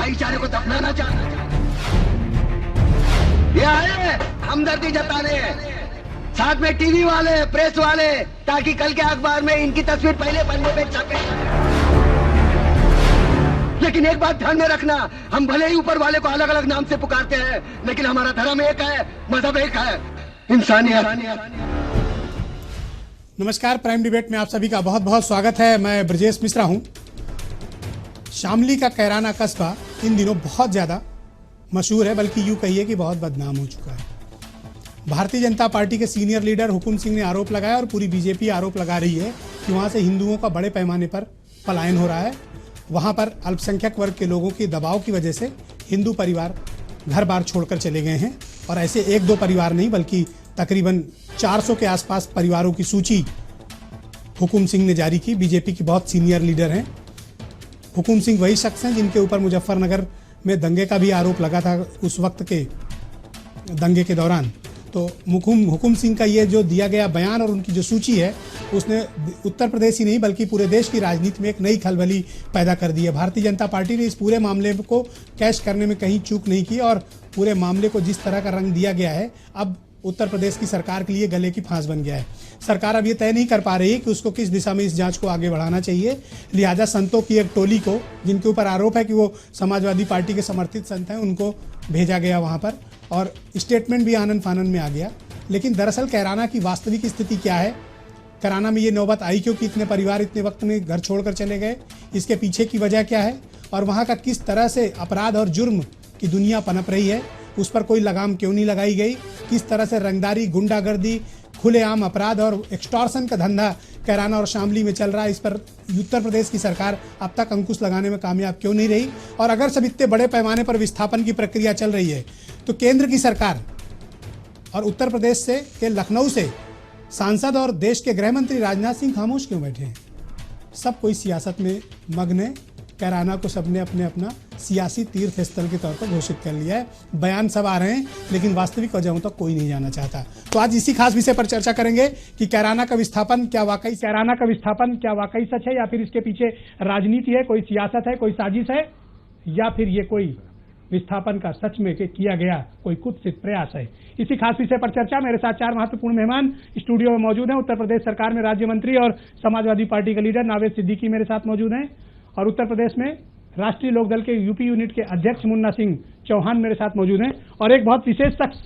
भाईचारे को दफनाना चाहते हैं। ये आए हमदर्दी जताने, साथ में टीवी वाले, प्रेस वाले, ताकि कल के अखबार में इनकी तस्वीर पहले पन्ने पे छपे। लेकिन एक बात ध्यान में रखना, हम भले ही ऊपर वाले को अलग अलग नाम से पुकारते हैं, लेकिन हमारा धर्म एक है, मजहब एक है, इंसानियत। नमस्कार, प्राइम डिबेट में आप सभी का बहुत बहुत स्वागत है। मैं ब्रजेश मिश्रा हूं। शामली का कैराना कस्बा इन दिनों बहुत ज़्यादा मशहूर है, बल्कि यूँ कहिए कि बहुत बदनाम हो चुका है। भारतीय जनता पार्टी के सीनियर लीडर हुकुम सिंह ने आरोप लगाया और पूरी बीजेपी आरोप लगा रही है कि वहाँ से हिंदुओं का बड़े पैमाने पर पलायन हो रहा है। वहाँ पर अल्पसंख्यक वर्ग के लोगों के दबाव की वजह से हिंदू परिवार घर बार छोड़कर चले गए हैं, और ऐसे एक दो परिवार नहीं बल्कि तकरीबन 400 के आसपास परिवारों की सूची हुकुम सिंह ने जारी की। बीजेपी की बहुत सीनियर लीडर हैं। हुकुम सिंह वही शख्स हैं जिनके ऊपर मुजफ्फरनगर में दंगे का भी आरोप लगा था उस वक्त के दंगे के दौरान। तो हुकुम सिंह का ये जो दिया गया बयान और उनकी जो सूची है, उसने उत्तर प्रदेश ही नहीं बल्कि पूरे देश की राजनीति में एक नई खलबली पैदा कर दी है। भारतीय जनता पार्टी ने इस पूरे मामले को कैश करने में कहीं चूक नहीं की, और पूरे मामले को जिस तरह का रंग दिया गया है, अब उत्तर प्रदेश की सरकार के लिए गले की फांस बन गया है। सरकार अब ये तय नहीं कर पा रही कि उसको किस दिशा में इस जांच को आगे बढ़ाना चाहिए। लिहाजा संतों की एक टोली को, जिनके ऊपर आरोप है कि वो समाजवादी पार्टी के समर्थित संत हैं, उनको भेजा गया वहाँ पर, और स्टेटमेंट भी आनन फानन में आ गया। लेकिन दरअसल कैराना की वास्तविक स्थिति क्या है, कैराना में ये नौबत आई क्योंकि इतने परिवार इतने वक्त में घर छोड़कर चले गए, इसके पीछे की वजह क्या है, और वहाँ का किस तरह से अपराध और जुर्म की दुनिया पनप रही है, उस पर कोई लगाम क्यों नहीं लगाई गई, किस तरह से रंगदारी, गुंडागर्दी, खुलेआम अपराध और एक्सटॉर्शन का धंधा कैराना और शामली में चल रहा है, इस पर उत्तर प्रदेश की सरकार अब तक अंकुश लगाने में कामयाब क्यों नहीं रही। और अगर सब इतने बड़े पैमाने पर विस्थापन की प्रक्रिया चल रही है, तो केंद्र की सरकार और उत्तर प्रदेश से के लखनऊ से सांसद और देश के गृह मंत्री राजनाथ सिंह खामोश क्यों बैठे हैं? सब कोई सियासत में मग्न है। कैराना को सबने अपने अपना सियासी तीर्थ स्थल के तौर पर घोषित कर लिया है। बयान सब आ रहे हैं, लेकिन वास्तविक वजहों तक कोई नहीं जाना चाहता। तो आज इसी खास विषय पर चर्चा करेंगे कि कैराना का विस्थापन क्या वाकई सच है, या फिर इसके पीछे राजनीति है, कोई सियासत है, कोई साजिश है, या फिर ये कोई विस्थापन का सच में किया गया कोई कुत्सित प्रयास है। इसी खास विषय पर चर्चा मेरे साथ चार महत्वपूर्ण मेहमान स्टूडियो में मौजूद हैं। उत्तर प्रदेश सरकार में राज्य मंत्री और समाजवादी पार्टी के लीडर नावेद सिद्दीकी मेरे साथ मौजूद हैं, और उत्तर प्रदेश में राष्ट्रीय लोकदल के यूपी यूनिट के अध्यक्ष मुन्ना सिंह चौहान मेरे साथ मौजूद हैं, और एक बहुत विशेष शख्स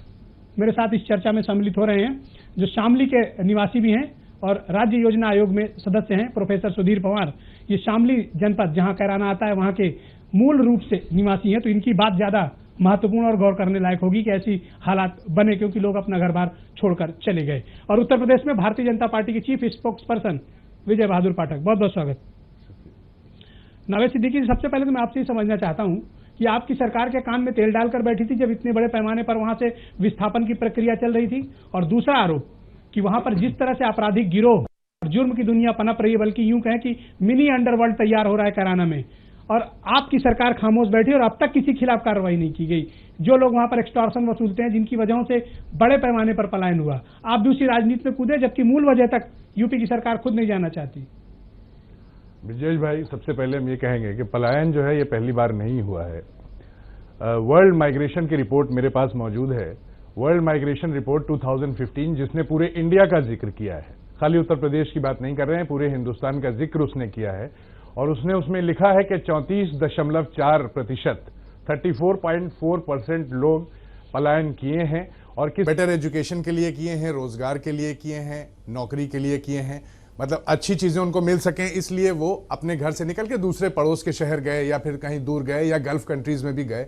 मेरे साथ इस चर्चा में सम्मिलित हो रहे हैं, जो शामली के निवासी भी हैं और राज्य योजना आयोग में सदस्य हैं, प्रोफेसर सुधीर पवार। ये शामली जनपद जहां कैराना आता है, वहां के मूल रूप से निवासी हैं, तो इनकी बात ज्यादा महत्वपूर्ण और गौर करने लायक होगी कि ऐसी हालात बने क्योंकि लोग अपना घर बार छोड़कर चले गए। और उत्तर प्रदेश में भारतीय जनता पार्टी के chief spokes person Vijay Bahadur Pathak, बहुत बहुत स्वागत। नावेद सिद्दीकी, सबसे पहले तो मैं आपसे समझना चाहता हूं कि आपकी सरकार के कान में तेल डालकर बैठी थी जब इतने बड़े पैमाने पर वहां से विस्थापन की प्रक्रिया चल रही थी, और दूसरा आरोप कि वहां पर जिस तरह से आपराधिक गिरोह और जुर्म की दुनिया पनप रही है, बल्कि यूं कहें कि मिनी अंडरवर्ल्ड तैयार हो रहा है कैराना में, और आपकी सरकार खामोश बैठी और अब तक किसी खिलाफ कार्रवाई नहीं की गई। जो लोग वहां पर एक्सटॉर्शन वसूलते हैं, जिनकी वजहों से बड़े पैमाने पर पलायन हुआ, आप दूसरी राजनीति में कूदे, जबकि मूल वजह तक यूपी की सरकार खुद नहीं जाना चाहती। ब्रजेश भाई, सबसे पहले हम ये कहेंगे कि पलायन जो है ये पहली बार नहीं हुआ है। वर्ल्ड माइग्रेशन की रिपोर्ट मेरे पास मौजूद है, वर्ल्ड माइग्रेशन रिपोर्ट 2015, जिसने पूरे इंडिया का जिक्र किया है, खाली उत्तर प्रदेश की बात नहीं कर रहे हैं, पूरे हिंदुस्तान का जिक्र उसने किया है। और उसने उसमें लिखा है कि 34.4%, 34.4% लोग पलायन किए हैं, और किस बेटर एजुकेशन के लिए किए हैं, रोजगार के लिए किए हैं, नौकरी के लिए किए हैं, मतलब अच्छी चीजें उनको मिल सकें, इसलिए वो अपने घर से निकल के दूसरे पड़ोस के शहर गए, या फिर कहीं दूर गए, या गल्फ कंट्रीज में भी गए।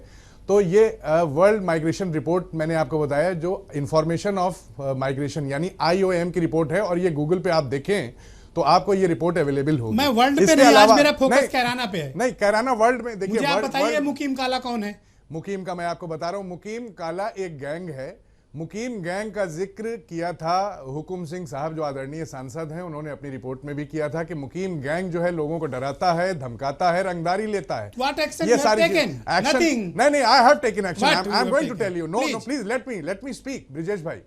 तो ये वर्ल्ड माइग्रेशन रिपोर्ट मैंने आपको बताया, जो इंफॉर्मेशन ऑफ माइग्रेशन यानी IOM की रिपोर्ट है, और ये गूगल पे आप देखें तो आपको ये रिपोर्ट अवेलेबल होगी। मैं वर्ल्ड पे नहीं, आज मेरा फोकस कैराना पे है। नहीं, कैराना वर्ल्ड में देखिए। मुझे आप बताइए मुकीम काला कौन है? मुकीम का मैं आपको बता रहा हूं, मुकीम काला एक गैंग है। मुकीम गैंग का जिक्र किया था हुकुम सिंह साहब, जो आदरणीय सांसद हैं, उन्होंने अपनी रिपोर्ट में भी किया था कि मुकीम गैंग जो है लोगों को डराता है, धमकाता है, रंगदारी लेता है। ये सारी एक्शन नहीं, I have taken action, I am going to tell you. No please let me speak Brijesh भाई।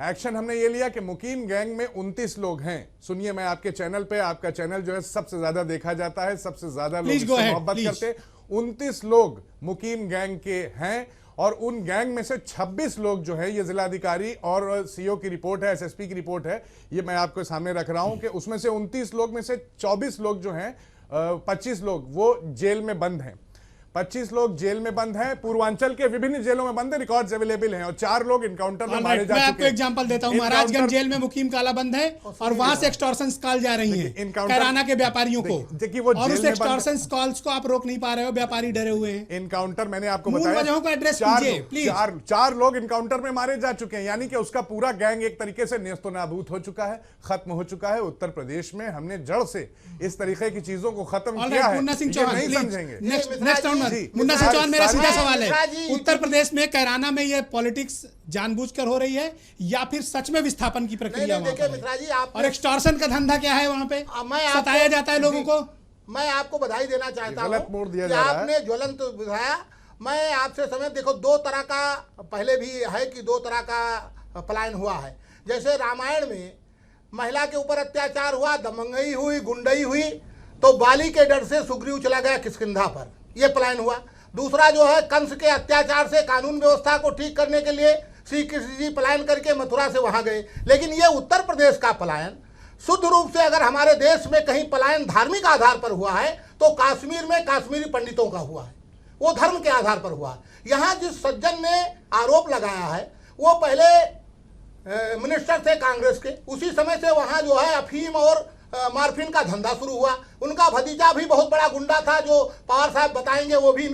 एक्शन हमने ये लिया कि मुकीम गैंग में 29 लोग हैं। सुनिए, मैं आपके चैनल पे, आपका चैनल जो है सबसे ज्यादा देखा जाता है, सबसे ज्यादा लोग इससे मोहब्बत करते हैं। 29 लोग मुकीम गैंग के हैं और उन गैंग में से 26 लोग जो है, ये जिलाधिकारी और सीओ की रिपोर्ट है, एसएसपी की रिपोर्ट है, ये मैं आपके सामने रख रहा हूं कि उसमें से 29 लोग में से 24 लोग जो हैं, 25 लोग वो जेल में बंद हैं। 25 लोग जेल में बंद हैं, पूर्वांचल के विभिन्न जेलों में बंद है, रिकॉर्ड्स अवेलेबल हैं, और 4 लोग इनकाउंटर में मारे जा मैं चुके आपको हैं। एग्जांपल देता हूं, महाराजगंज जेल में मुकीम काला बंद है और वहां से एक्सटॉर्शन कॉल जा रही हैं कैराना के व्यापारियों को, देखिए वो और जेल उस में बंद है। एक्सटॉर्शन कॉल्स को आप रोक नहीं पा रहे हो, व्यापारी डरे हुए हैं। इनकाउंटर मैंने आपको मूल बताया, वजहों को एड्रेस चार कीजिए, लोग- प्लीज। चार लोग इनकाउंटर में मारे जा चुके हैं, यानी कि उसका पूरा गैंग एक तरीके से नेस्तनाबूद हो चुका है, खत्म हो चुका है। उत्तर प्रदेश में हमने जड़ से इस तरीके की चीजों को खत्म किया है, मुन्ना सिंह ये चौहान, नहीं प्लीज। समझेंगे। नेक्स्ट राउंड जी, में मुन्ना सिंह चौहान, मेरा सीधा सवाल मिश्रा जी, है, उत्तर प्रदेश में कैराना में ये पॉलिटिक्स जानबूझकर हो रही है या फिर सच में विस्थापन की प्रक्रिया नहीं, वहां देखिए पर मिश्रा जी, है? आप और एक्सटॉर्शन का धंधा क्या है वहां पे, मैं आपको- सताया जाता है लोगों को? मैं आपको बधाई देना चाहता गलत हूं मोड़ दिया कि जा रहा है। आपने ज्वलंत बुझाया। मैं आपसे समय, देखो, दो तरह का पहले भी है कि दो तरह का पलायन हुआ है। जैसे रामायण में महिला के ऊपर अत्याचार हुआ, दमंगई हुई, गुंडई हुई, तो बाली के डर से सुग्रीव चला गया किष्किंधा पर, यह पलायन हुआ। दूसरा जो है, कंस के अत्याचार से कानून व्यवस्था को ठीक करने के लिए श्री कृष्ण जी पलायन करके मथुरा से वहां गए। लेकिन ये उत्तर प्रदेश का पलायन शुद्ध रूप से अगर हमारे देश में कहीं पलायन धार्मिक आधार पर हुआ है तो कश्मीर में काश्मीरी पंडितों का हुआ है, वो धर्म के आधार पर हुआ। यहाँ जिस सज्जन ने आरोप लगाया है वो पहले मिनिस्टर थे कांग्रेस के, उसी समय से वहाँ जो है अफीम और मार्फिन का धंधा शुरू हुआ। उनका भतीजा भी बहुत बड़ा गुंडा था, जो पवार साहब बताएंगे, वो भी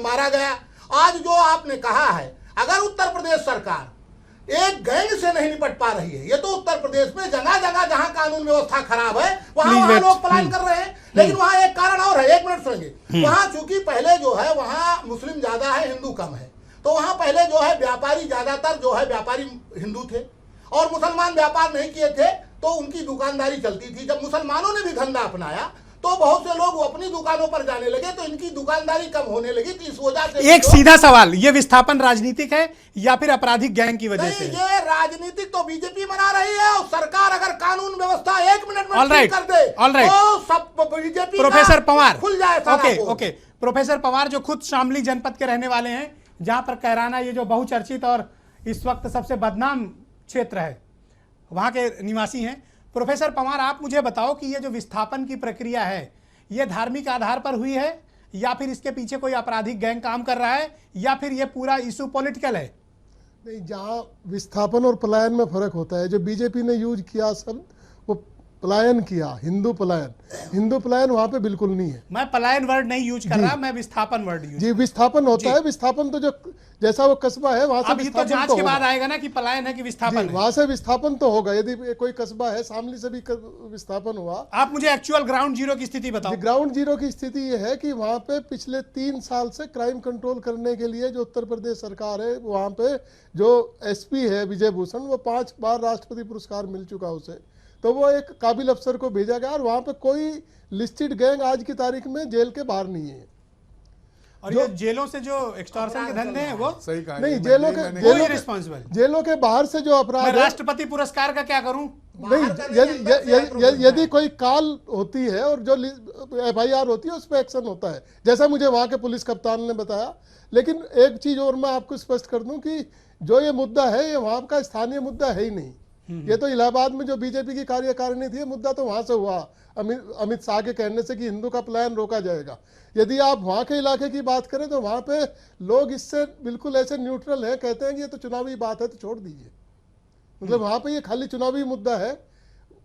मारा गया। आज जो आपने कहा है, अगर उत्तर प्रदेश सरकार एक गैंग से नहीं निपट पा रही है, ये तो उत्तर प्रदेश में जगह जगह जहां कानून व्यवस्था खराब है वहां लोग पलायन कर रहे हैं। लेकिन वहां एक कारण और है, 1 मिनट सुनेंगे। वहां चूंकि पहले जो है वहां मुस्लिम ज्यादा है, हिंदू कम है, तो वहां पहले जो है व्यापारी ज्यादातर जो है व्यापारी हिंदू थे और मुसलमान व्यापार नहीं किए थे, तो उनकी दुकानदारी चलती थी। जब मुसलमानों ने भी धंधा अपनाया तो बहुत से लोग अपनी दुकानों पर जाने लगे, तो इनकी दुकानदारी कम होने लगी। तो इस वजह से एक सीधा सवाल, ये विस्थापन राजनीतिक है या फिर आपराधिक गैंग की वजह से? नहीं, ये राजनीतिक तो बीजेपी मना रही है, और सरकार अगर कानून व्यवस्था 1 मिनट में All right, ठीक कर दे all right. तो सब बीजेपी प्रोफेसर पवार, खुल जाए सारा ओके पोल। ओके, प्रोफेसर पवार जो खुद शामली जनपद के रहने वाले हैं, जहां पर कैराना ये जो बहुचर्चित और इस वक्त सबसे बदनाम क्षेत्र है, वहां के निवासी हैं। प्रोफेसर पवार, आप मुझे बताओ कि ये जो विस्थापन की प्रक्रिया है, ये धार्मिक आधार पर हुई है या फिर इसके पीछे कोई आपराधिक गैंग काम कर रहा है या फिर ये पूरा इशू पॉलिटिकल है? नहीं, जहाँ विस्थापन और पलायन में फर्क होता है, जो बीजेपी ने यूज किया शब्द, वो पलायन किया, हिंदू पलायन वहाँ पे बिल्कुल नहीं है। मैं पलायन वर्ड नहीं यूज कर रहा, मैं विस्थापन वर्ड यूज। जी, विस्थापन होता है। विस्थापन तो जो जैसा वो कस्बा है वहां से अब ये तो जांच के बाद आएगा ना कि पलायन है कि विस्थापन है। वहां से विस्थापन तो होगा। यदि कोई कस्बा है, शामली से भी विस्थापन हुआ। आप मुझे एक्चुअल ग्राउंड जीरो की स्थिति बताओ। ग्राउंड जीरो की स्थिति ये है कि वहां पे पिछले 3 साल से क्राइम कंट्रोल करने के लिए जो उत्तर प्रदेश सरकार है, वहां पे जो एसपी है विजय भूषण, वो 5 बार राष्ट्रपति पुरस्कार मिल चुका उसे, तो वो एक काबिल अफसर को भेजा गया और वहां पे कोई लिस्टेड गैंग आज की तारीख में जेल के बाहर नहीं है। और ये जेलों से जो एक्सटॉर्शन के धंधे हैं वो सही कहा। नहीं, जेलों के बाहर से जो अपराध मैं है, राष्ट्रपति पुरस्कार का क्या करूं? नहीं, यदि कोई कॉल होती है और जो FIR होती है उस पर एक्शन होता है, जैसा मुझे वहां के पुलिस कप्तान ने बताया। लेकिन एक चीज और मैं आपको स्पष्ट कर दूं कि जो ये मुद्दा है, ये वहां का स्थानीय मुद्दा है ही नहीं। ये तो इलाहाबाद में जो बीजेपी की कार्यकारिणी थी, मुद्दा तो वहां से हुआ अमित शाह के कहने से कि हिंदू का पलायन रोका जाएगा। यदि आप वहां के इलाके की बात करें तो वहां पे लोग इससे बिल्कुल ऐसे न्यूट्रल हैं, कहते हैं कि ये तो चुनावी बात है तो छोड़ दीजिए। मतलब वहां पे ये खाली चुनावी मुद्दा है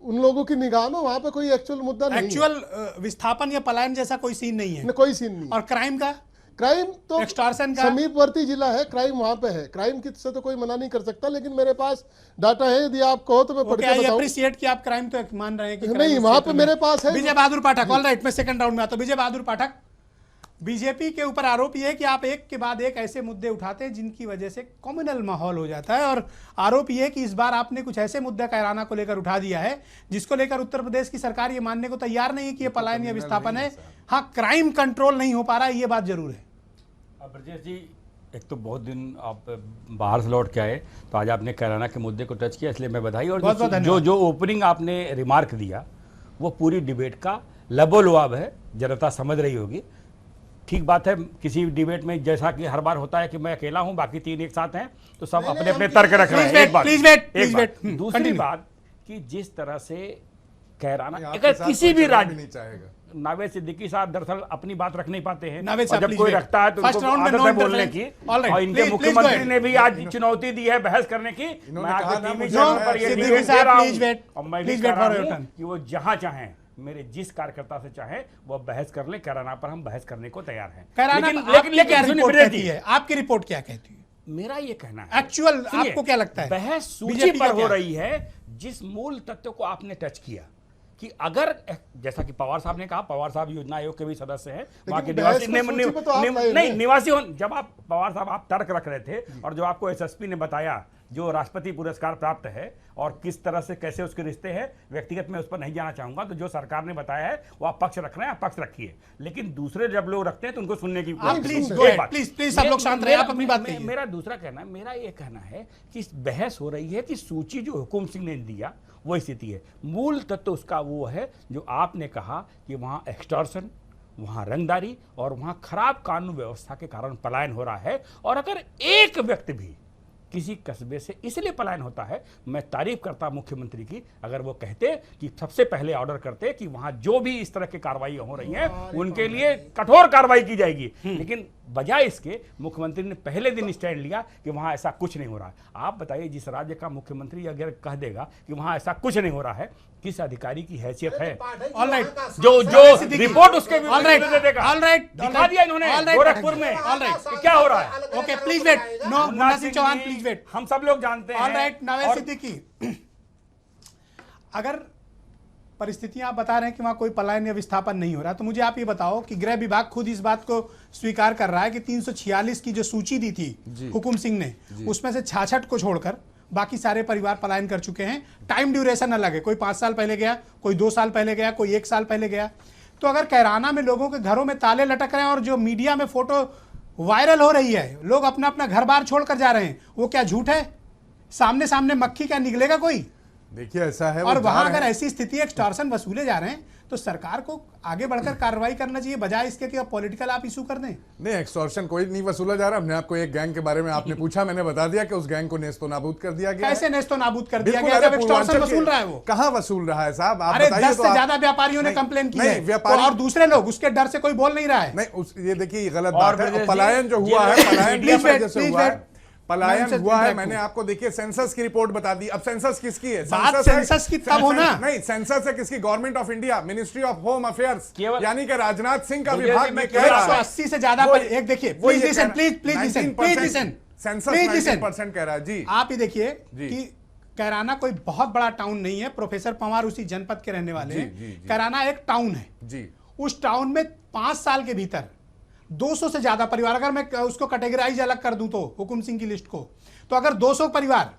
उन लोगों की निगाह में, वहां पे कोई एक्चुअल मुद्दा नहीं है। एक्चुअल विस्थापन या पलायन जैसा कोई सीन नहीं है, कोई सीन नहीं। और क्राइम का, क्राइम तो एक्सटॉर्शन का समीपवर्ती जिला है, क्राइम वहां पे है। क्राइम की से तो कोई मना नहीं कर सकता, लेकिन मेरे पास डाटा है, यदि आप कहो तो मैं पढ़ के बताऊं। अप्रिशिएट कि आप क्राइम तो मान रहे हैं कि नहीं, वहां पे मेरे पास है विजय बहादुर पाठक। ऑल राइट, मैं सेकंड राउंड में आता हूं। विजय बहादुर पाठक, बीजेपी के ऊपर आरोप यह है कि आप एक के बाद एक ऐसे मुद्दे उठाते हैं जिनकी वजह से कम्युनल माहौल हो जाता है, और आरोप यह है कि इस बार आपने कुछ ऐसे मुद्दे कैराना को लेकर उठा दिया है जिसको लेकर उत्तर प्रदेश की सरकार ये मानने को तैयार नहीं है कि ये पलायन या विस्थापन है। हाँ, क्राइम कंट्रोल नहीं हो पा रहा है, ये बात जरूर है। ब्रजेश जी, एक तो बहुत दिन आप बाहर से लौट के आए, तो आज आपने कैराना के मुद्दे को टच किया, इसलिए मैं बधाई। और जो ओपनिंग आपने रिमार्क दिया वो पूरी डिबेट का लबोलुआब है, जनता समझ रही होगी। ठीक बात है, किसी डिबेट में जैसा कि हर बार होता है कि मैं अकेला हूं, बाकी 3 एक साथ हैं, तो सब अपने अपने तर्क रख रहे हैं। एक बात, प्लीज वेट, एक बात। प्लीज दूसरी वेट, बात कि जिस तरह से कैराना, आपके अगर साथ किसी कोई भी चलना राज्य, नहीं चाहेगा। नावेद सिद्दीकी साहब दरअसल अपनी बात रख नहीं पाते हैं, नावेद और साहब, जब please कोई wait. रखता है तो First उनको round में आदत no है बोलने की। interference. All right. और इनके Please मुख्यमंत्री go ahead. ने भी आज चुनौती दी है बहस करने की। मैं कहा आगे ना टीवी मुझे चैनल मैं पर ये सिद्दीकी डिबेट साहब, दे रहा please wait. हूं, और मैं भी Please कह wait रहा for your हूं turn. कि वो जहां चाहें, मेरे जिस कार्यकर्ता से चाहे वो बहस कर ले, कैराना पर हम बहस करने को तैयार हैं। कैराना लेकिन आपकी क्या सुनिए रिपोर्ट ब्रजेश कहती जी, है? आपकी रिपोर्ट क्या कहती है? मेरा ये कहना है, एक्चुअल सुनिए, आपको क्या लगता है? बहस सूची बीजेपी का पर हो क्या? रही है, जिस मूल तत्व को आपने टच किया कि अगर, जैसा कि पवार साहब ने कहा, पवार साहब योजना आयोग के भी सदस्य हैं, वहां के बहस निवासी की सूची पे तो आप लाए नहीं हैं। निवासी जब आप पवार साहब आप तर्क रख रहे थे, और जो आपको एसएसपी ने बताया जो राष्ट्रपति पुरस्कार प्राप्त है और किस तरह से कैसे उसके रिश्ते हैं, व्यक्तिगत में उस पर नहीं जाना चाहूंगा, तो जो सरकार ने बताया है वो आप पक्ष रख रहे हैं, आप पक्ष रखिए, लेकिन दूसरे जब लोग रखते हैं तो उनको सुनने की आप please एक go ahead, बात। please सब लोग शांत रहे, आप अपनी बात कहिए। मेरा दूसरा कहना है, मेरा ये कहना है कि बहस हो रही है कि सूची जो हुकुम सिंह ने दिया वो स्थिति है, मूल तत्व उसका वो है जो आपने कहा कि वहां एक्सटॉर्शन, वहां रंगदारी और वहां खराब कानून व्यवस्था के कारण पलायन हो रहा है। और अगर एक व्यक्ति भी किसी कस्बे से इसलिए पलायन होता है, मैं तारीफ करता मुख्यमंत्री की, अगर वो कहते कि सबसे पहले ऑर्डर करते कि वहां जो भी इस तरह की कार्रवाई हो रही हैं उनके लिए कठोर कार्रवाई की जाएगी, लेकिन बजाय इसके मुख्यमंत्री ने पहले दिन स्टैंड लिया कि वहां ऐसा कुछ नहीं हो रहा है। आप बताइए, जिस राज्य का मुख्यमंत्री अगर कह देगा कि वहां ऐसा कुछ नहीं हो रहा है, किस अधिकारी की हैसियत है? All right. जो रिपोर्ट उसके All right. दे देगा। All right. दिखा दिया इन्होंने All right. गोरखपुर में All right. कि क्या हो रहा है। Okay, please wait. No, Munna Singh Chauhan, please wait. हम सब लोग जानते हैं। ऑल राइट, नावेद और सिद्दीकी, अगर परिस्थितियां आप बता रहे हैं कि वहां कोई पलायन या विस्थापन नहीं हो रहा, तो मुझे आप ये बताओ कि गृह विभाग खुद इस बात को स्वीकार कर रहा है कि 346 की जो सूची दी थी हुकुम सिंह ने, उसमें से 66 को छोड़कर बाकी सारे परिवार पलायन कर चुके हैं। टाइम ड्यूरेशन अलग है, कोई 5 साल पहले गया, कोई 2 साल पहले गया, कोई 1 साल पहले गया। तो अगर कैराना में लोगों के घरों में ताले लटक रहे हैं और जो मीडिया में फोटो वायरल हो रही है, लोग अपना अपना घर बार छोड़कर जा रहे हैं, वो क्या झूठ है? सामने सामने मक्खी क्या निकलेगा कोई? देखिए ऐसा है, वो और जा वहां रहे अगर हैं। ऐसी स्थिति एक्सटॉर्शन वसूले जा रहे हैं तो सरकार को आगे बढ़कर कार्रवाई करना चाहिए, बजाय इसके कि आप पॉलिटिकल आप इशू कर दें। नहीं, एक्सटॉर्शन कोई नहीं वसूला जा रहा। हमने आपको एक गैंग के बारे में आपने पूछा, मैंने बता दिया कि उस गैंग को नेस्तो नाबूद कर दिया गया। कैसे नेस्तो नाबूद कर दिया बिल्कुल, गया अरे जब एक्सटॉर्शन पूर्वांचल वसूल के- रहा है वो? कहाँ वसूल रहा है साहब, आप अरे बताइए 10 तो से आप- ज्यादा व्यापारियों ने नहीं, कंप्लेन की नहीं, है, व्यापारी- और दूसरे लोग उसके डर से कोई बोल नहीं रहा है। नहीं ये देखिए ये गलत और बात है। ब्रजेश और जी, पलायन जो ये हुआ है, लोग पलायन please किस wait, वजह से please हुआ है? wait. पलायन मैं हुआ है, उनसे मैंने आपको देखिए सेंसस की रिपोर्ट बता दी। अब सेंसस किसकी है? बात सेंसस है- सेंसस की तब हो ना। नहीं, सेंसस है किसकी? Government of India, ministry of home affairs, केवल- यानी कि राजनाथ सिंह का ब्रजेश विभाग जी, में मैं कह रहा है 180 से ज्यादा वो- एक देखिए, वो ये प्लीज लिसन, कह please please listen, 19% please listen, census please listen. 19% कह रहा है जी। आप ही देखिए जी। कि कैराना कोई बहुत बड़ा टाउन नहीं है। प्रोफेसर पंवार उसी जनपद के रहने वाले जी, हैं। जी, जी। कैराना एक टाउन है। जी उस टाउन में 5 साल के भीतर 200 से ज्यादा परिवार, अगर मैं उसको कैटेगराइज अलग कर दूं तो हुकुम सिंह की लिस्ट को, तो अगर 200 परिवार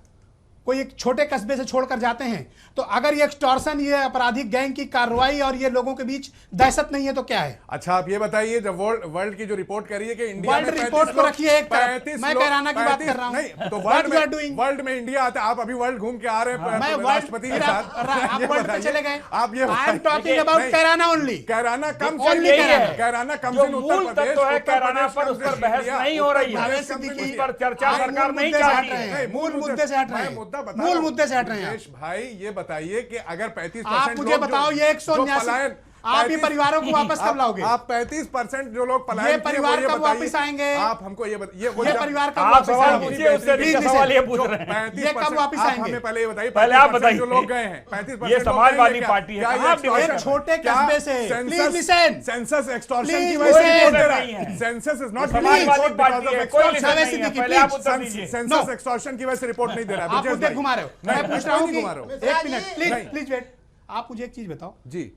कोई एक छोटे कस्बे से छोड़कर जाते हैं, तो अगर ये एक्सटॉर्शन, ये आपराधिक गैंग की कार्रवाई और ये लोगों के बीच दहशत नहीं है तो क्या है? अच्छा, आप ये बताइए, जब वर्ल्ड की जो रिपोर्ट कह रही है कि इंडिया वर्ल्ड में 35 रिपोर्ट को लोग- रखिए एक तरफ, 35 मैं लोग- कैराना की बात 35 कर रहा हूं। नहीं, तो What you are doing? World में इंडिया आता है। आप अभी वर्ल्ड घूम के आ रहे हैं मैं राष्ट्रपति के साथ। आप ये वर्ल्ड पे बताइए, चले गए। आप ये आई एम टॉकिंग देखिए, अबाउट नहीं, कैराना ओनली। कैराना कम Only कैराना। कैराना कम जो से उत्तर मूल प्रदेश, तत्व है उत्तर कैराना प्रदेश पर, कम उस से पर बहस इंडिया, नहीं हो रही है। उत्तर नावेद प्रदेश कम से सिद्दीकी, उस पर चर्चा आप सरकार मूल नहीं मुद्दे से चाहती हट रहे है। हैं। मूल मुद्दे से हट रहे मैं मुद्दा हैं। बता मूल रहा हूं। मुद्दे से हट रहे हैं आप। ब्रजेश भाई, ये बताइए कि अगर 35% आप मुझे बताओ, ये 179 आप ही परिवारों को वापस कब लाओगे? आप 35% जो लोग पलायन ये किए, परिवार वो कब बताइए। वापस आएंगे? आप हमको ये ये परिवार कब आप वापस सवाल आएंगे? पूछिए, उससे Please भी listen. सवाल ये पूछ रहे हैं। 35% ये कब वापस आप आएंगे? हमें पहले ये बताइए, पहले आप 35% बताइए। जो लोग गए हैं, 35% ये लोग समाजवादी गए हैं, पार्टी है। क्या कहाँ ये extortion- एक छोटे क्या कस्बे से, census- please listen. Census extortion Please की वजह से listen. रिपोर्ट दे रहा नहीं है। है। Census is not Samajwadi party है, कोई लिसन नावेद नहीं है। सिद्दीकी, पहले आप please. उत्तर दीजिए। सेंसस एक्सटॉर्शन की वजह से रिपोर्ट नहीं दे रहा है। आप ब्रजेश मुद्दे भाई। घुमा रहे हो। नहीं, मैं पूछ रहा हूँ नहीं कि घुमा रहा हूं। एक मिनट, प्लीज नहीं। Please wait. आप मुझे एक चीज बताओ। जी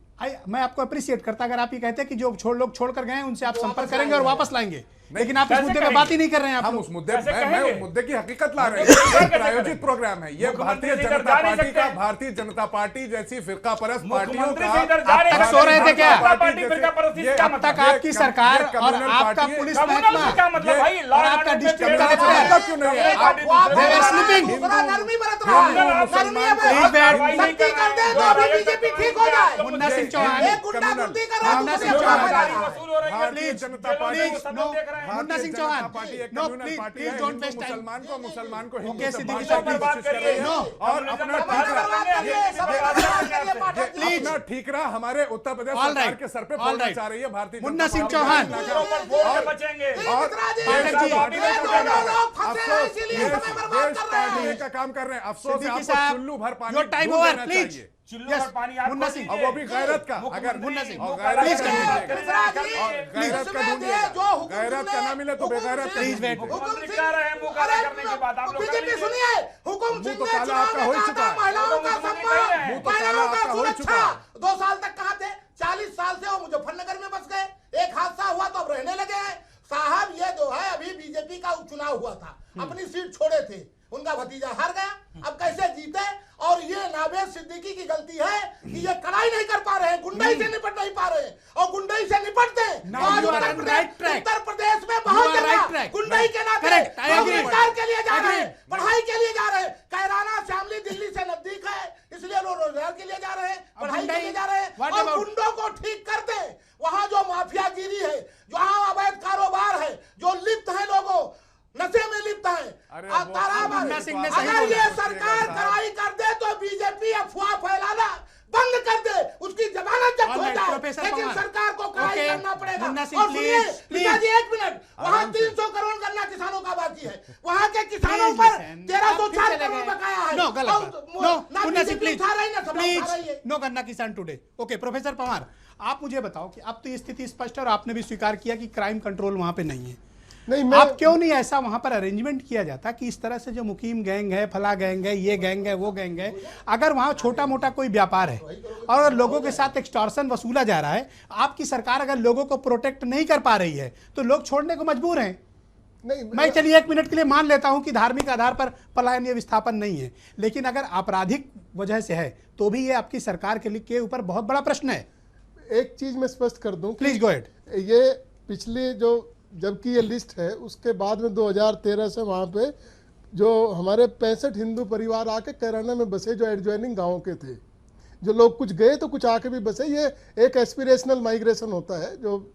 मैं आपको अप्रिशिएट करता अगर आप ये कहते कि जो लोग छोड़कर गए हैं उनसे आप संपर्क करेंगे और वापस लाएंगे, लेकिन आप इस कैसे मुद्दे पे करेंगे? बात ही नहीं कर रहे हैं। आप हम लोग उस मुद्दे कैसे मैं कहेंगे? उस मुद्दे की हकीकत ला रहे कैसे हैं। करेंगे? ये प्रायोजित प्रोग्राम है। ये मुख्यमंत्री भारतीय से इधर जनता जा नहीं पार्टी का, सकते। भारतीय जनता पार्टी जैसी फिरका परस्त पार्टियों मुख्यमंत्री का से इधर जा रहे अब तक हैं। सो रहे थे क्या? जनता पार्टी फिर का परिस्थिति ये क्या अब अब तक मतलब? आपकी सरकार और आपका पुलिस कम्युनल से क्या महकमा मतलब भाई? और आपका डिस्ट्रिक्ट मतलब क्यों नहीं है? They were sleeping. दूसरा नरमी बरत बरत रहा है। मुसलमान गर्मी को में कार्रवाई नहीं सख्ती कर कर रहा दे है। तो भी बीजेपी ठीक हो जाए। मुन्ना सिंह चौहान, एक गुंडागर्दी कर रहा है, मुन्ना दूसरे सिंह को चौहान, बता रहा है। वसूल हो रही है। Bharatiya Janata Party please no, Munna Singh Chauhan, party एक नो कम्युनल पार्टी है, please don't Hindu waste time. मुसलमान को हिंदू ओके, से सिद्दीकी बांटने साहब, की कोशिश कर रही है नो। और अपना ठीकरा हमारे उत्तर प्रदेश All सरकार right, के सर पे all फोड़ना right. चाह रही है भारतीय मुन्ना जनता सिंह पार्टी। चौहान। बचेंगे। और पाठक जी, ये दोनों लोग फंसे हैं, इसीलिए देश हमें बर्बाद देश कर रहे पार्टी हैं। का काम कर रहे हैं। अफसोस है सिद्दीकी आपको साहब, चुल्लू भर पानी योर टाइम दूध ओवर, देना प्लीज। चाहिए। चुल्लू और पानी आपको मुन्ना सिंह, अब वो भी गैरत का अगर मुन्ना सिंह, और गैरत प्लीज का कंटिन्यू। मिश्रा जी, और गैरत का इसमें ढूंढिएगा। जो हुकुम गैरत का ना मिले तो हुकुम बेगैरत सिंह- का Please wait. हुकुम हुकुम सिंह- सिंह कह रहे हैं, मुकाबला करने की बात आप लोग कर बीजेपी लीजिए। सुनिए, हुकुम मुंह सिंह तो ने काला चुनाव आपका में हो कहा चुका था है। महिलाओं का मुंह तो सम्मान, काला है। मुंह तो महिलाओं काला का आपका हो सुरक्षा। चुका है। 2 साल तक कहाँ थे? 40 साल से वो मुजफ्फरनगर में बस गए। एक हादसा हुआ तो अब रहने लगे हैं। साहब ये जो है अभी बीजेपी का उपचुनाव हुआ था, अपनी सीट छोड़े थे, उनका भतीजा हार गया, अब कैसे जीते? और ये नावेद सिद्दीकी की गलती है कि ये कड़ाई नहीं कर पा रहे हैं, गुंडाई से निपट नहीं पा रहे हैं, और गुंडाई से निपटते हैं। Now आज you are Uttar on Pradesh- right track. Uttar Pradesh में You बहुत are right जगह track. गुंडाई के नाते Correct. I लोग agree. रोजगार के लिए जा रहे हैं, Agree. पढ़ाई के लिए जा रहे हैं। कैराना शामली दिल्ली से नजदीक है, इसलिए लोग रोजगार के लिए जा रहे हैं, पढ़ाई के गुंडाई- लिए जा रहे हैं। What और about- गुंडों को ठीक कर दे। वहाँ जो माफियागिरी है, जहाँ अवैध कारोबार है, जो लिप्त है लोगों, नशे में लिप्त है, अरे और वो ताराबार मुन्ना है। सिंह ने सही अगर बोला। ये सरकार कड़ाई कर दे तो बीजेपी अफवाह फैलाना बंद कर दे, उसकी जमानत जब्त All हो right, जाए, प्रोफेसर लेकिन पवार। सरकार को कड़ाई Okay, करना पड़ेगा। मुन्ना सिंह, और सुनिए please, पिताजी, 1 मिनट, वहाँ आराम से। 300 करोड़ गन्ना किसानों का बाकी है, वहाँ के किसानों Please पर listen. 1304 आप फिर करोड़ चले गए। बकाया है। No, गलत और बात। वो- No, ना मुन्ना सिंह, बीजेपी please, उठा रही, ना सभा उठा रही है। प्लीज, नो गन्ना किसान टुडे। ओके, प्रोफेसर पवार, आप मुझे बताओ कि अब तो ये स्थिति स्पष्ट है और आपने भी स्वीकार किया कि क्राइम कंट्रोल वहां पे नहीं है। नहीं, मैं आप क्यों नहीं ऐसा वहां पर अरेंजमेंट किया जाता कि इस तरह से जो मुकीम गैंग है, फला गैंग है, ये गैंग है, वो गैंग है, अगर वहां छोटा मोटा कोई व्यापार है और अगर लोगों के साथ एक्सटॉर्शन वसूला जा रहा है, आपकी सरकार अगर लोगों को प्रोटेक्ट नहीं कर पा रही है तो लोग छोड़ने को मजबूर हैं। नहीं मैं चलिए 1 मिनट के लिए मान लेता हूं कि धार्मिक आधार पर पलायन या विस्थापन नहीं है, लेकिन अगर आपराधिक वजह से है तो भी ये आपकी सरकार के ऊपर बहुत बड़ा प्रश्न है। एक चीज मैं स्पष्ट कर दूं कि प्लीज गो अहेड। ये पिछले जो जबकि ये लिस्ट है उसके बाद में 2013 से वहाँ पे जो हमारे 65 हिंदू परिवार आके कैराना में बसे, जो एडजॉइनिंग गाँव के थे, जो लोग कुछ गए तो कुछ आके भी बसे। ये एक एस्पिरेशनल माइग्रेशन होता है जो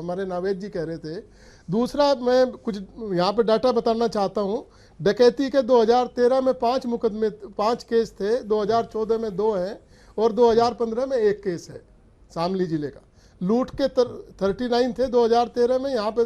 हमारे नावेद जी कह रहे थे। दूसरा, मैं कुछ यहाँ पे डाटा बताना चाहता हूँ। डकैती के 2013 में 5 मुकदमे, 5 केस थे, 2014 में 2 हैं और 2015 में 1 केस है शामली जिले का। लूट के 39 थे 2013 में, यहाँ पे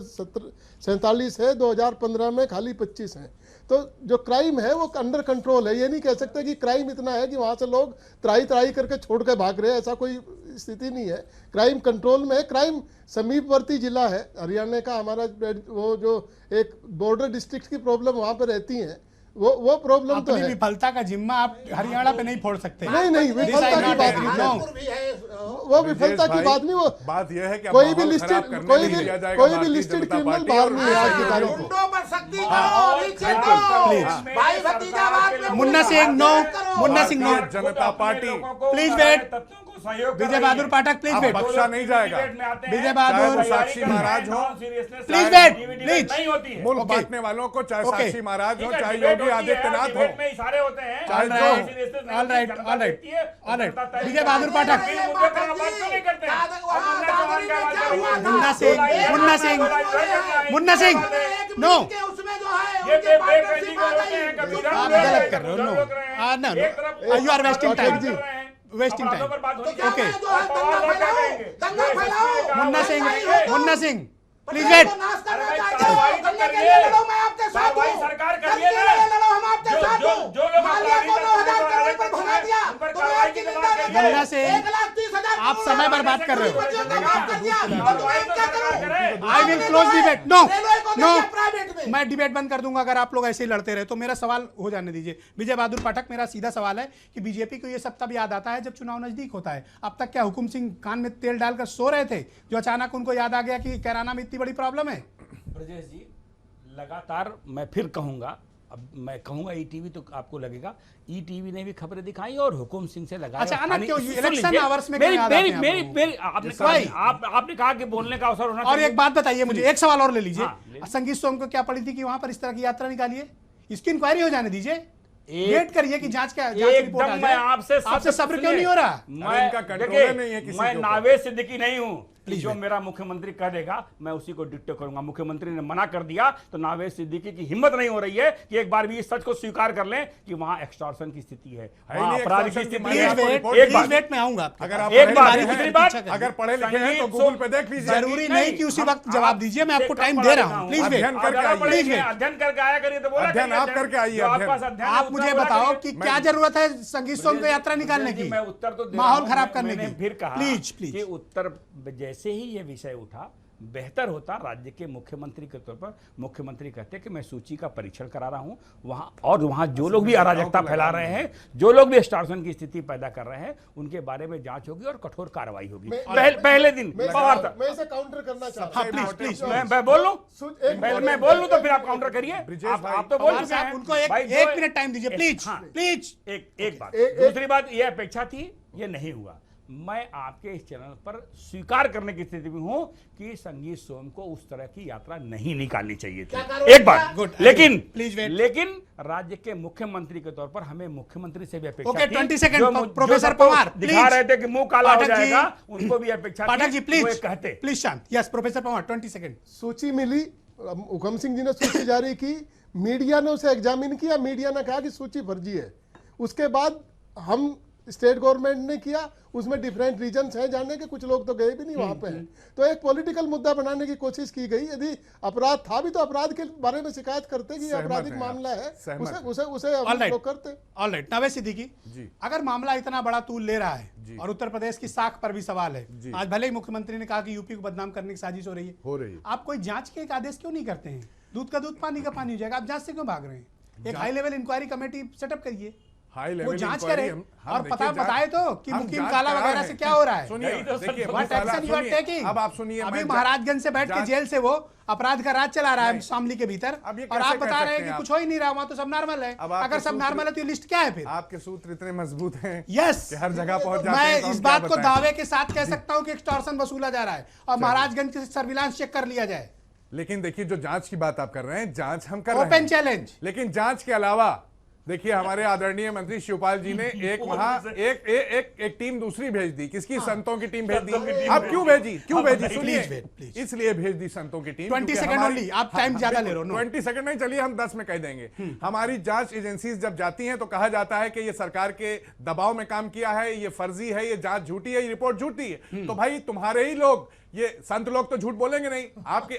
47 है, 2015 में खाली 25 हैं। तो जो क्राइम है वो अंडर कंट्रोल है। ये नहीं कह सकते कि क्राइम इतना है कि वहाँ से लोग त्राई त्राई करके छोड़ के भाग रहे हैं, ऐसा कोई स्थिति नहीं है। क्राइम कंट्रोल में है। क्राइम समीपवर्ती जिला है हरियाणा का हमारा, वो जो एक बॉर्डर डिस्ट्रिक्ट की प्रॉब्लम वहाँ पे रहती है, वो प्रॉब्लम तो अपनी है। विफलता का जिम्मा आप हरियाणा पे नहीं फोड़ सकते। नहीं, विफलता की बात नहीं, नो। भागलपुर भी है, वो विफलता की बात नहीं, वो बात यह है कि अब कोई भी माहौल लिस्टेड खराब करने नहीं दिया जाएगा कोई भी भारतीय लिस्टेड जनता क्रिमिनल पार्टी बाहर और नहीं है आज की तारीख को। गुंडों पर सख्ती करो, अभी चेतो। Please. भाई भतीजावाद में मुन्ना सिंह, नो। मुन्ना सिंह, नो। भारतीय Janata party Please wait. Vijay Bahadur Pathak, please अब वेट। बख्शा नहीं जाएगा। विजय बहादुर, चाहे वो साक्षी महाराज हो, Please wait, please. नहीं होती है। मुल्क Okay. बांटने वालों को, चाहे Okay. साक्षी महाराज हो, ठीक है, चाहे डिबेट योगी होती है, आदित्यनाथ हो, डिबेट में इशारे होते हैं। All चाहे right, जो all right, all right, all right. Vijay Bahadur Pathak, Munna Singh, Munna Singh, Munna Singh, no. उसमें जो है ये उनके बेफिज़ूल पार्टनरशिप आ होते हैं, गई। कभी आप रंग गलत रहे कर रहे हो, हैं, नो। कभी रंग रहे हैं। No, no. एक तरफ You are wasting time. कर रहे हैं। Wasting अपराधों time. पर बात तो होनी क्या Okay. मैं जो है दंगा फैलाऊं, दंगा फैलाऊं। Munna Singh, Munna Singh, please Patel wait. को नाश करना अरे भाई, चाहते हो, कार्रवाई तो करने के करिए। लिए लड़ो, मैं आपके साथ कार्रवाई हूं। सरकार करने करिए के ना। लिए लड़ो, हम आपके जो- साथ जो- हूं। जो लोग मालिया को अपराधी 9,000 करते करोड़ हैं, पर भगा दिया, उन पर तो कार्रवाई आपकी की निंदा जवाब देंगे। मुन्ना सिंह, 1,30,000 आप समय बर्बाद कर रहे हो। बच्चों को माफ कर दिया, अब तो मैं क्या करूं? I will close debate. No, railway को नो, देखिए प्राइवेट में। मैं डिबेट बंद कर दूंगा अगर आप लोग ऐसे ही लड़ते रहे तो। मेरा सवाल हो जाने दीजिए। विजय बहादुर पाठक, मेरा सीधा सवाल है कि बीजेपी को ये सब तब याद आता है जब चुनाव नजदीक होता है। अब तक क्या हुकुम सिंह कान में तेल डालकर सो रहे थे जो अचानक उनको याद आ गया कि कैराना में इतनी बड़ी प्रॉब्लम है? ब्रजेश जी, लगातार मैं फिर कहूंगा, अब मैं कहूंगा ईटीवी तो आपको लगेगा ईटीवी ने भी खबरें दिखाई और हुकुम सिंह से लगाया। अचानक क्यों? सुन इलेक्शन लीजिए, आवर्स में मेरी क्यों याद आते मेरी हैं आप मेरी लोगों को? मेरी आपने कहा कि बोलने का अवसर होना और चाहिए। एक बात बताइए मुझे, एक सवाल और ले लीजिए। हाँ, ले लीजिए। संगीत सोम को क्या पड़ी थी कि वहां पर इस तरह की यात्रा निकालिए? इसकी इंक्वायरी हो जाने दीजिए। वेट करिए कि जांच रिपोर्ट आ एकदम मैं जाए। आपसे सब्र क्यों नहीं हो रहा? मैं इनका कंट्रोल देखिए, नहीं है किसी मैं के ऊपर। नावेद सिद्दीकी नहीं हूं कि जो मेरा मुख्यमंत्री कह देगा मैं उसी को डिक्टेट करूंगा। मुख्यमंत्री ने मना कर दिया तो नावेद सिद्दीकी की हिम्मत नहीं हो रही है कि एक बार भी इस सच को स्वीकार कर लें कि वहां एक्सटॉर्शन की स्थिति है, वहां नहीं, अपराध की extortion की स्थिति बात है। आपको वेट report एक प्लीज बार वेट में आऊंगा आपके अगर पास। आप एक पढ़े बात, लिखे दूसरी हैं, बात, अगर पढ़े लिखे हैं तो संगीत गूगल पे देख लीजिए। जरूरी नहीं कि उसी वक्त जवाब दीजिए, मैं आपको टाइम कम दे रहा पढ़ा हूं। Please wait. अध्ययन करके आइए। Please wait. अध्ययन करके आया करिए तो बोला अध्ययन करिए, आप करके आइए, जो आपके अध्ययन। पास अध्ययन है, आप उतना मुझे बोला बताओ करिए। कि क्या जरूरत है संगीत सोम को यात्रा निकालने जी, की, मैं उत्तर तो दे माहौल रहा हूं। खराब करने मैंने की। फिर कहा प्लीज कि प्लीज। उत्तर जैसे ही ये विषय उठा बेहतर होता राज्य के मुख्यमंत्री के तौर पर। मुख्यमंत्री कहते हैं कि मैं सूची का परीक्षण करा रहा हूं वहां, और वहां जो लोग भी अराजकता फैला रहे हैं, जो लोग भी एक्सटॉर्शन की स्थिति पैदा कर रहे हैं, उनके बारे में जांच होगी और कठोर कार्रवाई होगी। पहले दिन पवार था। मैं इसे काउंटर करना चाहता हाँ प्लीज प्लीज। मैं बोल लूं, एक पहले मैं बोल लूं तो फिर आप काउंटर करिए। ब्रिजेश आप भाई, तो बोल पवार चुके साहब, हैं। उनको भाई, एक मिनट टाइम दीजिए प्लीज हाँ। प्लीज। एक बात, एक- दूसरी बात यह अपेक्षा थी, ये नहीं हुआ। मैं आपके इस चैनल पर स्वीकार करने की स्थिति में हूं कि संगीत सोम को उस तरह की यात्रा नहीं निकालनी चाहिए क्या थी। करो एक क्या? बात, Good. लेकिन Please wait. लेकिन राज्य के मुख्यमंत्री के तौर पर हमें मुख्यमंत्री से भी अपेक्षा Okay, थी। 20 सेकंड, जो प्रोफेसर सबको पवार, दिखा please. रहे थे कि मुंह काला हो पाठक जी, जाएगा, उनको भी अपेक्षा पाठक थी जी वो प्लीज ये कहते। प्लीज शांत। Yes professor Pawar 20 second. सूची मिली, हुकम सिंह जी ने सूची जारी की, मीडिया ने उसे एग्जामिन किया, मीडिया ने कहा कि सूची फर्जी है। उसके बाद हम स्टेट गवर्नमेंट ने किया, उसमें डिफरेंट रीजन्स हैं जानने के, कुछ लोग तो गए भी नहीं वहां पे हैं। तो एक पॉलिटिकल मुद्दा बनाने की कोशिश की गई। यदि अपराध था भी तो अपराध के बारे में शिकायत करते कि ये सहमत आपराधिक हैं मामला आप, है, सहमत उसे हैं। उसे उसे All हम right. लोग करते। ऑल राइट, नावेद सिद्दीकी जी। अगर मामला इतना बड़ा तूल ले रहा जी। है और उत्तर प्रदेश की साख पर भी सवाल जी। है, आज भले ही मुख्यमंत्री ने कहा कि यूपी को बदनाम करने की साजिश हो रही है, आप कोई जांच के एक आदेश क्यों नहीं करते हैं? दूध का दूध पानी का पानी हो जाएगा, आप जांच से क्यों भाग रहे हैं? एक high level inquiry committee setup करिए, हाई वो लेवल जांच इंक्वायरी करे हम और देखिए पता जांच- बताए तो कि हम मुकीम जांच काला करा वगैरह रहे से हैं। क्या हो रहा है। सुनिए, यही तो देखिए, What action you are taking? अब आप सुनिए, अभी मैं महाराजगंज से बैठ के जांच- जेल से वो अपराध का राज चला रहा है नहीं। शामली के भीतर, अब ये और कैसे आप कह बता रहे हैं सकते कि हैं कुछ हो ही नहीं रहा, वहां तो सब नॉर्मल है। अब आपके अगर सब सूत्र- नॉर्मल है तो ये लिस्ट क्या है फिर? आपके सूत्र इतने मजबूत हैं यस, कि हर जगह पहुंच जाते हैं, मैं तो हम इस क्या बात को बताएं? दावे के साथ कह सकता हूं कि एक्सटॉर्शन वसूला जा रहा है और महाराजगंज के सर्विलांस चेक कर लिया जाए। लेकिन देखिए, जो जांच की बात आप कर रहे हैं, जांच हम कर रहे ओपन हैं, चैलेंज। लेकिन जांच के अलावा देखिए, हमारे आदरणीय मंत्री शिवपाल जी ने एक वहां एक टीम दूसरी भेज दी। किसकी? संतों की टीम भेज दी। अब क्यों भेजी? सुनिए, Please wait, please. इसलिए भेज दी संतों की टीम। 20 क्योंकि सेकंड हमारी- only, आप टाइम ज्यादा ले रहे हो, no. 20 सेकंड नहीं, चलिए हम 10 में कह देंगे। हमारी जांच एजेंसीज जब जाती हैं तो कहा जाता है कि ये सरकार के दबाव में काम किया है, ये फर्जी है, ये जांच झूठी है, ये रिपोर्ट झूठी है। तो भाई तुम्हारे ही लोग, ये संत लोग तो झूठ बोलेंगे नहीं,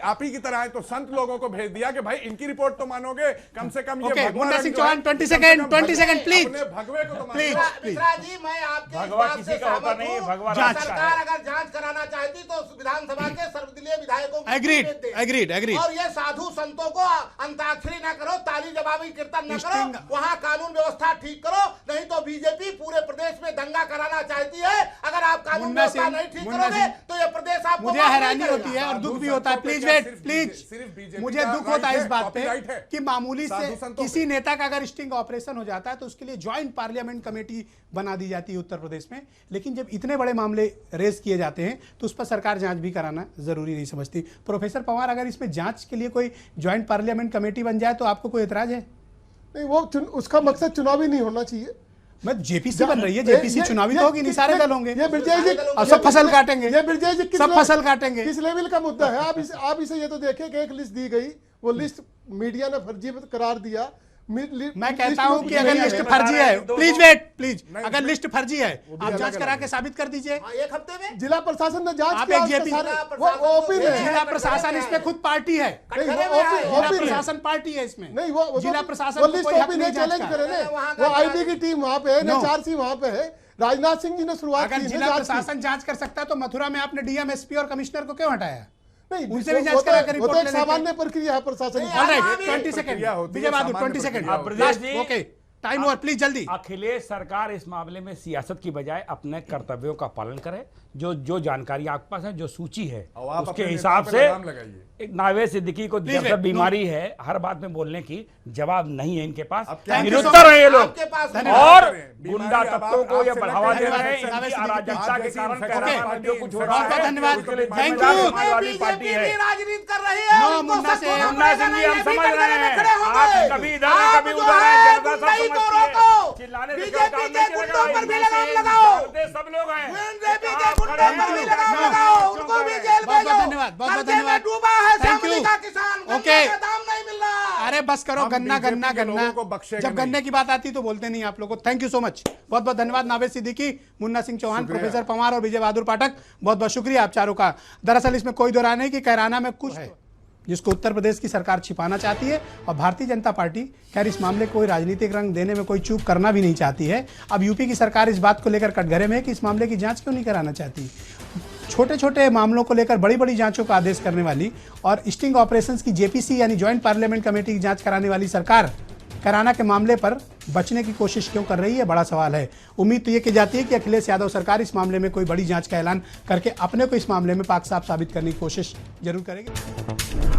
आप ही की तरह है, तो संत लोगों को भेज दिया कि भाई इनकी रिपोर्ट तो मानोगे, कम से कम ये Okay, भगवा मुन्ना रंग सिंह जो है, चौहान, 20 कम से सेकंड, कम 20 सेकंड, please. अपने भगवे को तो मानो। Please. मिश्रा जी, मैं आपके इस भगवा बात किसी से का होता सहमत नहीं है, हूं। भगवा जांच का सरकार अगर जांच कराना चाहती तो विधानसभा के सर्वदलीय विधायकों को Agreed, भेज दे। agreed, agreed. और ये साधु संतों को अंताक्षरी ना करो, ताली जवाबी कीर्तन न करो, Sting- वहाँ कानून व्यवस्था ठीक करो, नहीं तो बीजेपी पूरे प्रदेश में दंगा कराना चाहती है। अगर आप कानून मुन्ना व्यवस्था सिंह- नहीं ठीक मुन्ना करोगे सिंह, तो ये प्रदेश आपको मुझे माफ नहीं हैरानी करेगा। होती है और दुख भी साधु होता है। संतों प्लीज पे क्या वेट, सिर्फ प्लीज। BJP मुझे का दुख होता है right इस बात पे copyright है। कि मामूली साधु से संतों किसी पे। नेता का अगर स्टिंग ऑपरेशन हो जाता है तो उसके लिए ज्वाइंट पार्लियामेंट कमेटी बना दी जाती है उत्तर प्रदेश में, लेकिन जब इतने बड़े मामले रेज किए जाते हैं तो उस पर सरकार जांच भी कराना जरूरी नहीं समझती। प्रोफेसर पवार, अगर इसमें जांच के लिए कोई ज्वाइंट पार्लियामेंट कमेटी बन जाए तो आपको कोई एतराज है? नहीं, वो उसका मकसद चुनावी नहीं होना चाहिए। मैं जेपीसी बन रही है, जेपीसी चुनावी तो होगी नहीं, सारे दल होंगे ये ब्रिजेश जी और सब फसल काटेंगे, ये ब्रिजेश जी सब फसल काटेंगे। किस लेवल का मुद्दा है? आप इसे ये तो देखें कि एक लिस्ट दी गई, वो लिस्ट मीडिया ने फर्जी करार दिया। मैं कहता हूं कि अगर लिस्ट फर्जी है, प्लीज वेट, प्लीज, अगर लिस्ट फर्जी है आप जांच करा के साबित कर दीजिए। हाँ, एक हफ्ते में जिला प्रशासन ने जांच आप किया, एक उसके JP सारे- वो ओपी है। जिला प्रशासन इसमें खुद पार्टी है, नहीं, वो जिला ओपी है। प्रशासन पार्टी है इसमें। नहीं, वो जिला तो- प्रशासन वो को लिस्ट कोई हक ओपी नहीं ने चैलेंज जांच करे का। ने, वहाँ वो का आईटी की टीम वहां पे है, No. NHRC वहां पे है, राजनाथ सिंह जी ने शुरुआत अगर की, जिला जांच की। प्रशासन जांच कर सकता है तो मथुरा में आपने डीएम, एसपी और कमिश्नर को क्यों हटाया? नहीं, उनसे भी वो जांच तो- करा के वो रिपोर्ट तो एक लेने के। सामान्य प्रक्रिया है प्रशासन की। ऑल राइट, सामान्य 20 सेकंड, प्रक्रिया होती है, विजय बहादुर, सामान्य 20 सेकंड, प्रक्रिया होती है। लास्ट, जी। ओके, टाइम ओवर, प्लीज जल्दी। अखिलेश सरकार इस मामले में सियासत की बजाय अपने कर्तव्यों का पालन करे। जो जानकारी आपके पास है, जो सूची है, और आप उसके अपने हिसाब नेता से पे लगाम लगाइए। एक नावेद सिद्दीकी को Please जब wait, बीमारी है, हर बात में बोलने की जवाब नहीं है इनके पास, अब क्या- निरुत्तर है ये लोग, आपके पास और बीमारी गुंडा अब तत्वों को ये आपसे बढ़ावा न दे कहिए, रहे हैं। नावेद इनकी सिद्दीकी, अराजकता आप के जैसी कारण infection कैराना में जो पार्टी, कुछ हो रहा बहुत बहुत है, धन्यवाद। उसके लिए Thank जिम्मेदार you। समाजवादी पार्टी है। राजनीति कर रही है। नो, उनको मुन्ना सबको सिंह, रोकना मुन्ना सिंह जी, नहीं, हम ये भी समझ करने रहे में हैं। खड़े होंगे। आप कभी इधर हैं, आप कभी जो उधर हैं, है, जनता सब गुंडाई समझती तोड़ो, लगाने से बीजेपी काम के नहीं चलेगा। गुंडों पर भी इनमें लगाम से लगाओ। डरते सब लोग हैं। बीजेपी के कहाँ गुंडों खड़े पर भी हैं? लगाम नो, लगाओ, उनको भी जेल बहुत भेजो। बहुत धन्यवाद, बहुत बहुत कर्जे में धन्यवाद। डूबा है Thank शामली you. का किसान, गन्ना Okay. का दाम नहीं मिल रहा। अरे बस करो, हम गन्ना बीजेपी गन्ना के गन्ना। लोगों को बख्शेंगे जब गन्ने नहीं। की बात आती तो बोलते नहीं आप लोगों को। थैंक यू सो मच, बहुत बहुत धन्यवाद नावेद सिद्दीकी, मुन्ना सिंह चौहान, शुक्रिया। प्रोफेसर पंवार और विजय बहादुर पाठक, बहुत बहुत शुक्रिया आप चारों का। दरअसल इसमें कोई दो राय नहीं कि कैराना में कुछ है जिसको उत्तर प्रदेश की सरकार छिपाना चाहती है, और भारतीय जनता पार्टी खैर इस मामले को कोई राजनीतिक रंग देने में कोई चूक करना भी नहीं चाहती है। अब यूपी की सरकार इस बात को लेकर कटघरे में है कि इस मामले की जांच क्यों नहीं कराना चाहती। छोटे छोटे मामलों को लेकर बड़ी बड़ी जांचों का आदेश करने वाली और स्टिंग ऑपरेशंस की जेपीसी यानी ज्वाइंट पार्लियामेंट कमेटी की जांच कराने वाली सरकार कैराना के मामले पर बचने की कोशिश क्यों कर रही है, बड़ा सवाल है। उम्मीद तो ये की जाती है कि अखिलेश यादव सरकार इस मामले में कोई बड़ी जांच का ऐलान करके अपने को इस मामले में पाक साफ साबित करने की कोशिश जरूर करेगी।